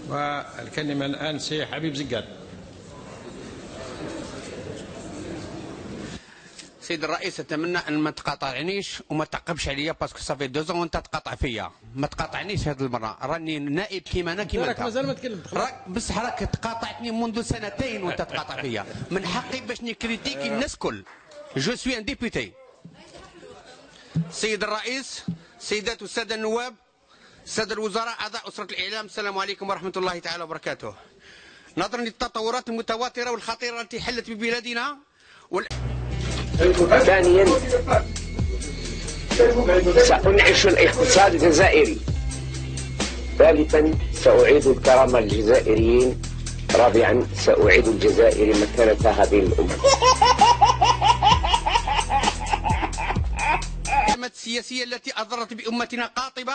والكلمة الآن سي حبيب زقاد. سيد الرئيس، اتمنى ان ما تقاطعنيش وما تعقبش عليا باسكو صافي 2 ans وانت تقاطع فيا. ما تقاطعنيش هذه المره، راني نائب كيما انا كيما انت. مازال ما تكلمت. بصح راك تقاطعتني منذ 2 وانت تقاطع فيا. من حقي باش نكريتيكي الناس الكل. جو سوي ان ديبوتي. سيد الرئيس، سيدات والساده النواب، الساده الوزراء، اعضاء اسره الاعلام، السلام عليكم ورحمه الله تعالى وبركاته. نظرا للتطورات المتواتره والخطيره التي حلت ببلادنا ثانيا سأنعش الاقتصاد الجزائري. ثالثا سأعيد الكرامة للجزائريين. رابعا سأعيد الجزائر مكانتها بين الأمم. السياسية التي أضرت بأمتنا قاطبة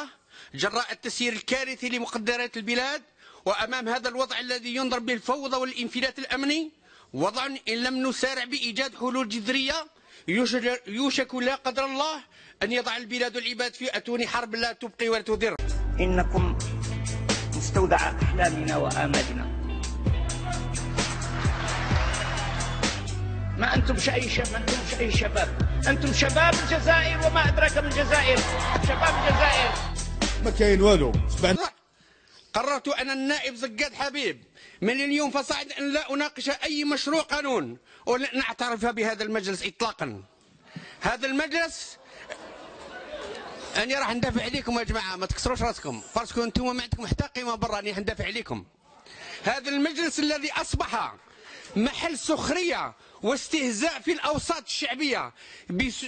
جراء التسيير الكارثي لمقدرات البلاد، وأمام هذا الوضع الذي ينظر بالفوضى والانفلات الأمني، وضع إن لم نسارع بإيجاد حلول جذرية يوشك لا قدر الله أن يضع البلاد والعباد في أتون حرب لا تبقي ولا تضر. إنكم مستودع أحلامنا وآمالنا. ما أنتم أي شباب، أنتم شباب الجزائر وما أدراك من الجزائر. شباب الجزائر ما كاين والو. قررت أنا النائب زقاد حبيب من اليوم فصاعد أن لا أناقش أي مشروع قانون ولن أعترف بهذا المجلس إطلاقا. هذا المجلس أنا راح ندافع عليكم يا جماعة، ما تكسروش راسكم باسكو أنتم ما عندكم حتى قيمة برا. راني ندافع عليكم. هذا المجلس الذي أصبح محل سخرية واستهزاء في الأوساط الشعبية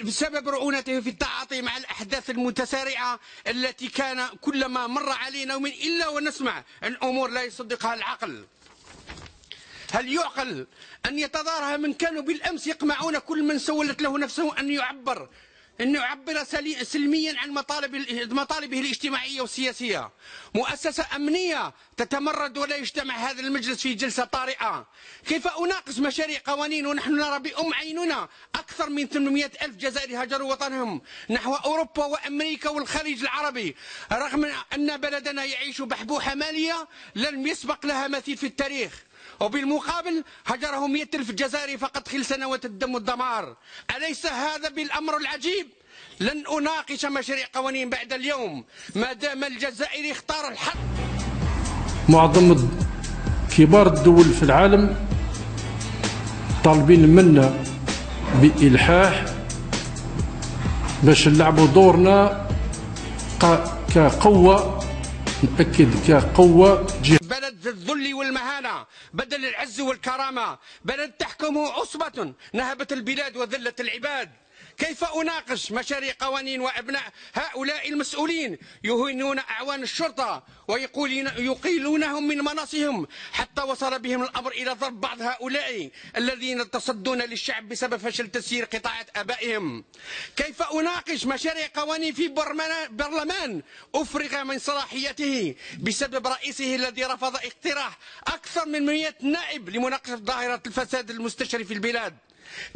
بسبب رعونته في التعاطي مع الأحداث المتسارعة التي كان كلما مر علينا يوم إلا ونسمع عن أمور لا يصدقها العقل. هل يعقل أن يتظاهر من كانوا بالأمس يقمعون كل من سولت له نفسه أن يعبر سلميا عن مطالبه الاجتماعية والسياسية؟ مؤسسة أمنية تتمرد ولا يجتمع هذا المجلس في جلسة طارئة. كيف أناقش مشاريع قوانين ونحن نرى بأم عيننا أكثر من 800 ألف جزائري هاجروا وطنهم نحو أوروبا وأمريكا والخليج العربي، رغم أن بلدنا يعيش بحبوحة مالية لم يسبق لها مثيل في التاريخ، وبالمقابل هجرهم 100 ألف جزائري فقط خلال سنوات الدم والدمار. أليس هذا بالأمر العجيب؟ لن أناقش مشاريع قوانين بعد اليوم ما دام الجزائر اختار الحق. معظم كبار الدول في العالم طالبين منا بإلحاح باش نلعبوا دورنا كقوة، نأكد كقوة بلد الذل والمهانة بدل العز والكرامة، بلد تحكمه عصبة نهبت البلاد وذلت العباد. كيف أناقش مشاريع قوانين وأبناء هؤلاء المسؤولين يهينون أعوان الشرطة ويقيلونهم من مناصبهم، حتى وصل بهم الأمر إلى ضرب بعض هؤلاء الذين يتصدون للشعب بسبب فشل تسيير قطاعات آبائهم؟ كيف أناقش مشاريع قوانين في برلمان أفرغ من صلاحيته بسبب رئيسه الذي رفض اقتراح أكثر من 100 نائب لمناقشة ظاهرة الفساد المستشري في البلاد؟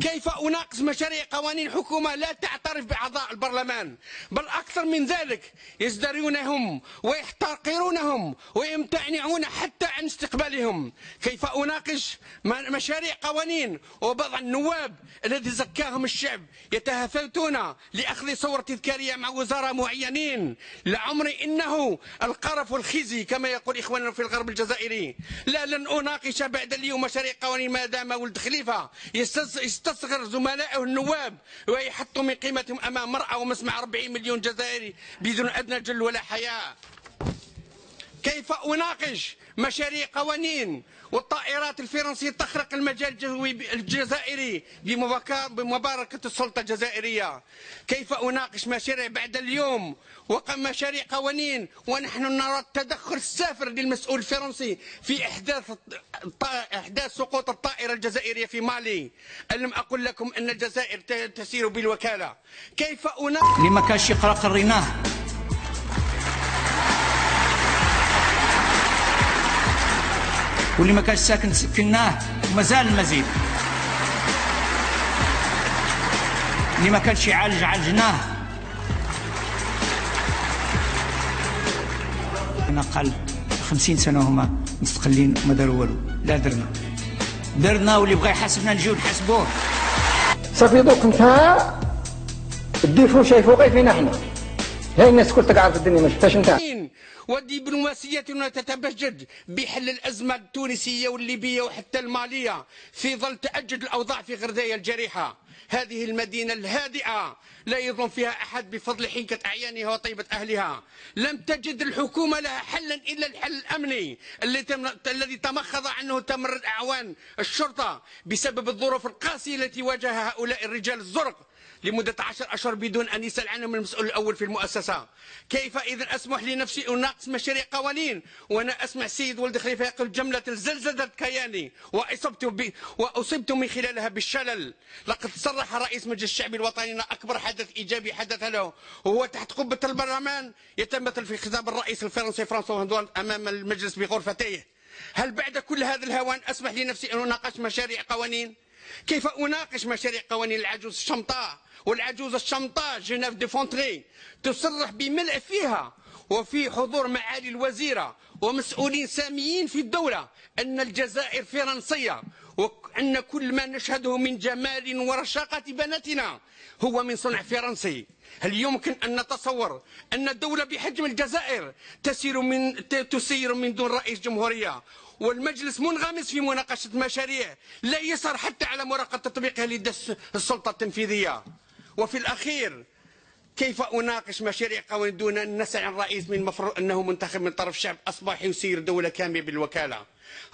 كيف أناقش مشاريع قوانين حكومة لا تعترف بأعضاء البرلمان، بل أكثر من ذلك يزدرونهم ويحتقرونهم ويمتنعون حتى عن استقبالهم؟ كيف أناقش مشاريع قوانين وبعض النواب الذي زكاهم الشعب يتهافتون لأخذ صورة تذكارية مع وزراء معينين؟ لعمري إنه القرف والخزي كما يقول إخواننا في الغرب الجزائري. لا، لن أناقش بعد اليوم مشاريع قوانين ما دام ولد خليفة يستصغر زملائه النواب ويحط من قيمتهم أمام مرأة ومسمع 40 مليون جزائري بدون أدنى جل ولا حياء. كيف أناقش مشاريع قوانين والطائرات الفرنسية تخرق المجال الجزائري بمباركة السلطة الجزائرية؟ كيف أناقش مشاريع بعد اليوم ومشاريع قوانين ونحن نرى التدخل السافر للمسؤول الفرنسي في إحداث سقوط الطائرة الجزائرية في مالي؟ ألم أقل لكم أن الجزائر تسير بالوكالة؟ كيف أناقش لما كانش يقرا قريناه، واللي ما كانش ساكن سكناه ومازال المزيد، اللي ما كانش يعالج عالجناه. نقل 50 سنه هما مستقلين وما داروا والو. لا درنا واللي بغى يحاسبنا نجيو نحاسبوه. صافي دوك نتا الديفو شايفو غير فينا حنا. هاي الناس كل تقعد في الدنيا ما شفتهاش انت. ودبلوماسيتنا تتبجد بحل الازمه التونسيه والليبيه وحتى الماليه في ظل تأجج الاوضاع في غردايه الجريحه. هذه المدينه الهادئه لا يظلم فيها احد بفضل حنكه اعيانها وطيبه اهلها. لم تجد الحكومه لها حلا الا الحل الامني الذي تمخض عنه تمرد اعوان الشرطه بسبب الظروف القاسيه التي واجهها هؤلاء الرجال الزرق لمدة 10 أشهر بدون أن يسأل عنهم المسؤول الأول في المؤسسة. كيف إذا أسمح لنفسي أناقش مشاريع قوانين وأنا أسمع السيد ولد خليفة يقول جملة زلزلة كياني وأصبت من خلالها بالشلل. لقد صرح رئيس مجلس الشعب الوطني أن أكبر حدث إيجابي حدث له وهو تحت قبة البرلمان يتمثل في خطاب الرئيس الفرنسي فرانسوا هولاند أمام المجلس بغرفتيه. هل بعد كل هذا الهوان أسمح لنفسي أن أناقش مشاريع قوانين؟ كيف أناقش مشاريع قوانين العجوز الشمطاء والعجوز الشمطاء جينيف دي فونتري تصرح بملء فيها وفي حضور معالي الوزيرة ومسؤولين ساميين في الدولة أن الجزائر فرنسية وأن كل ما نشهده من جمال ورشاقة بناتنا هو من صنع فرنسي. هل يمكن أن نتصور أن دولة بحجم الجزائر تسير من دون رئيس جمهورية والمجلس منغمس في مناقشة مشاريع لا يسر حتى على مراقبة تطبيقها لدى السلطة التنفيذية؟ وفي الأخير كيف أناقش مشاريع قوانين دون أن نسأل عن رئيس من المفروض أنه منتخب من طرف الشعب أصبح يسير دولة كاملة بالوكالة؟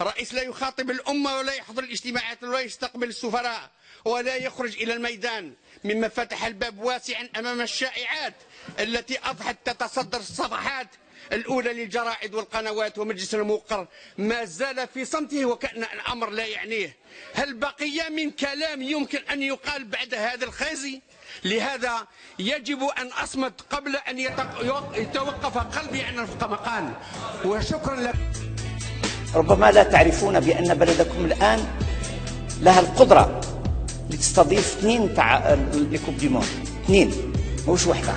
رئيس لا يخاطب الأمة ولا يحضر الاجتماعات ولا يستقبل السفراء ولا يخرج إلى الميدان، مما فتح الباب واسعا أمام الشائعات التي أضحت تتصدر الصفحات الأولى للجرائد والقنوات. ومجلس الموقر ما زال في صمته وكأن الأمر لا يعنيه. هل بقي من كلام يمكن أن يقال بعد هذا الخزي؟ لهذا يجب أن أصمت قبل أن يتوقف قلبي عن القمقان. وشكرا لك. ربما لا تعرفون بأن بلدكم الآن لها القدرة لتستضيف 2 تاع ليكوب دي موند، 2 مش وحدة.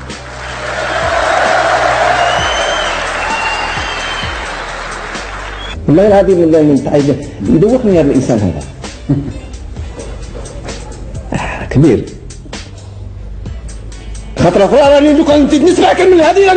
والله هذه من يدوخني هذا الانسان هذا كبير خاطر اخرى راني دوك نسمع كلمه هذه